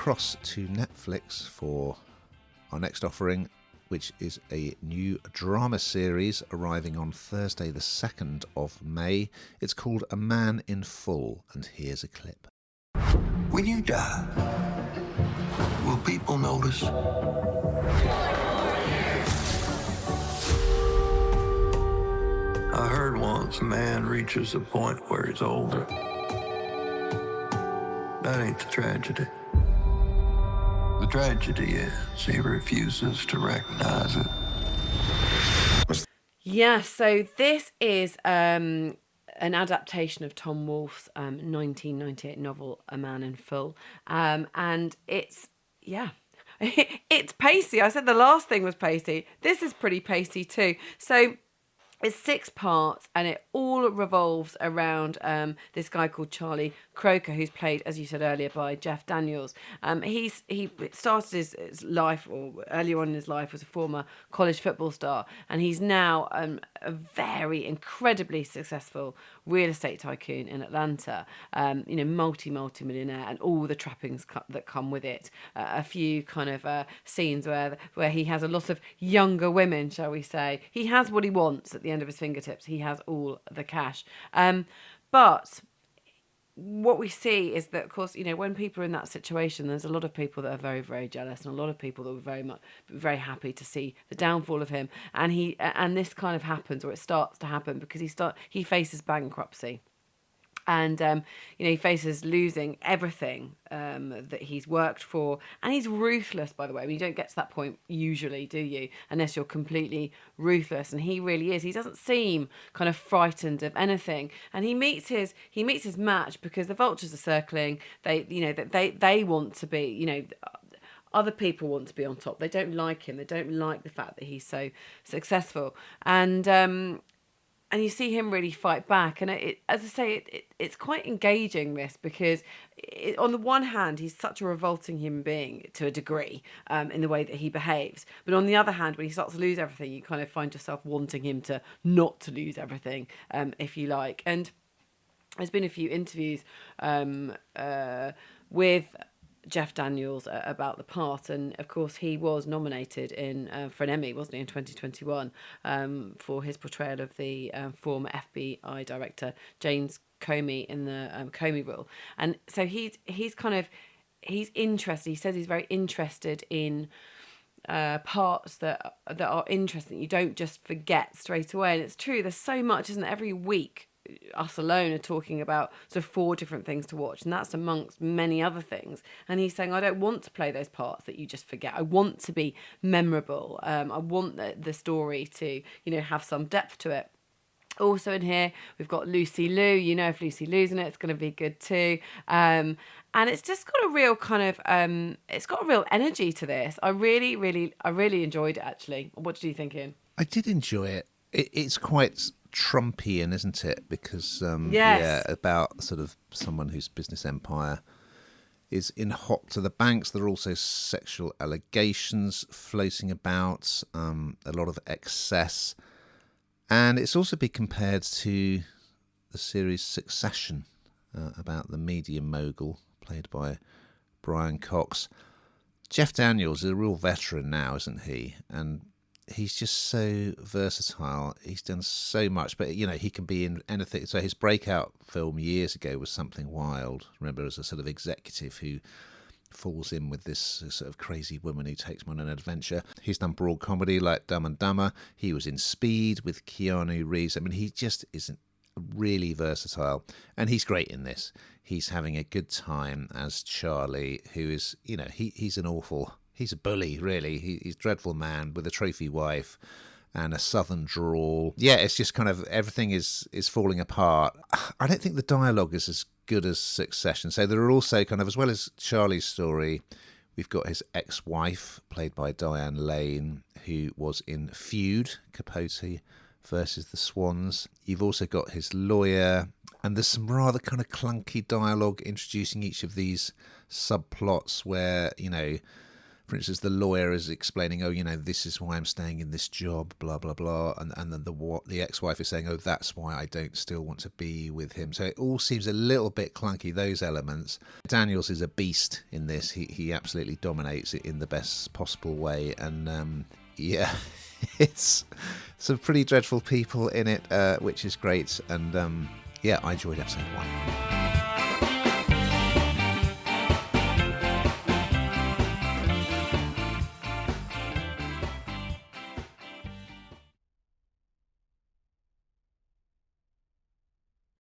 across to Netflix for our next offering, which is a new drama series arriving on Thursday the 2nd of May. It's called A Man in Full, and here's a clip. When you die, will people notice? I heard once a man reaches a point where he's older. That ain't the tragedy. The tragedy is he refuses to recognize it. Yeah, so this is an adaptation of Tom Wolfe's 1998 novel, A Man in Full. And it's pacey. I said the last thing was pacey. This is pretty pacey too. So it's 6 parts, and it all revolves around this guy called Charlie Croker, who's played, as you said earlier, by Jeff Daniels. He started his life, or earlier on in his life, was a former college football star, and he's now a very incredibly successful real estate tycoon in Atlanta. Multi-millionaire, and all the trappings that come with it. A few kind of scenes where he has a lot of younger women, shall we say. He has what he wants at the end of his fingertips. He has all the cash. But what we see is that, of course, when people are in that situation, there's a lot of people that are very, very jealous, and a lot of people that were very happy to see the downfall of him. And this kind of happens, or it starts to happen, because he faces bankruptcy. And, he faces losing everything that he's worked for. And he's ruthless, by the way. I mean, you don't get to that point usually, do you? Unless you're completely ruthless. And he really is. He doesn't seem kind of frightened of anything. And he meets his match because the vultures are circling. They want to be, other people want to be on top. They don't like him. They don't like the fact that he's so successful. And you see him really fight back. And it's quite engaging, this, because on the one hand, he's such a revolting human being to a degree in the way that he behaves. But on the other hand, when he starts to lose everything, you kind of find yourself wanting him to not to lose everything, if you like. And there's been a few interviews with Jeff Daniels about the part, and of course he was nominated for an Emmy, wasn't he, in 2021 for his portrayal of the former FBI director James Comey in the Comey role. And so he's interested. He says he's very interested in parts that are interesting. You don't just forget straight away. And it's true, there's so much, isn't there? Every week us alone are talking about sort of 4 different things to watch, and that's amongst many other things. And he's saying, I don't want to play those parts that you just forget. I want to be memorable. I want the story to have some depth to it. Also in here we've got Lucy Liu. If Lucy Liu's in it, it's going to be good too. And it's just got a real kind of it's got a real energy to this. I really enjoyed it, actually. What did you think, Ian? I did enjoy it. It's quite Trumpian, isn't it? Because about sort of someone whose business empire is in hot to the banks. There are also sexual allegations floating about, a lot of excess, and it's also been compared to the series Succession, about the media mogul played by Brian Cox. Jeff Daniels is a real veteran now, isn't he? And he's just so versatile. He's done so much, but he can be in anything. So his breakout film years ago was Something Wild. Remember, as a sort of executive who falls in with this sort of crazy woman who takes him on an adventure. He's done broad comedy like Dumb and Dumber. He was in Speed with Keanu Reeves. I mean, he just isn't really versatile, and he's great in this. He's having a good time as Charlie, who is, he's a bully, really. He's a dreadful man with a trophy wife and a southern drawl. Yeah, it's just kind of everything is falling apart. I don't think the dialogue is as good as Succession. So there are also kind of, as well as Charlie's story, we've got his ex-wife, played by Diane Lane, who was in Feud, Capote versus the Swans. You've also got his lawyer, and there's some rather kind of clunky dialogue introducing each of these subplots where, for instance, the lawyer is explaining, oh, this is why I'm staying in this job, blah, blah, blah. And then the ex-wife is saying, oh, that's why I don't still want to be with him. So it all seems a little bit clunky, those elements. Daniels is a beast in this. He absolutely dominates it in the best possible way. And it's some pretty dreadful people in it, which is great. And I enjoyed episode 1.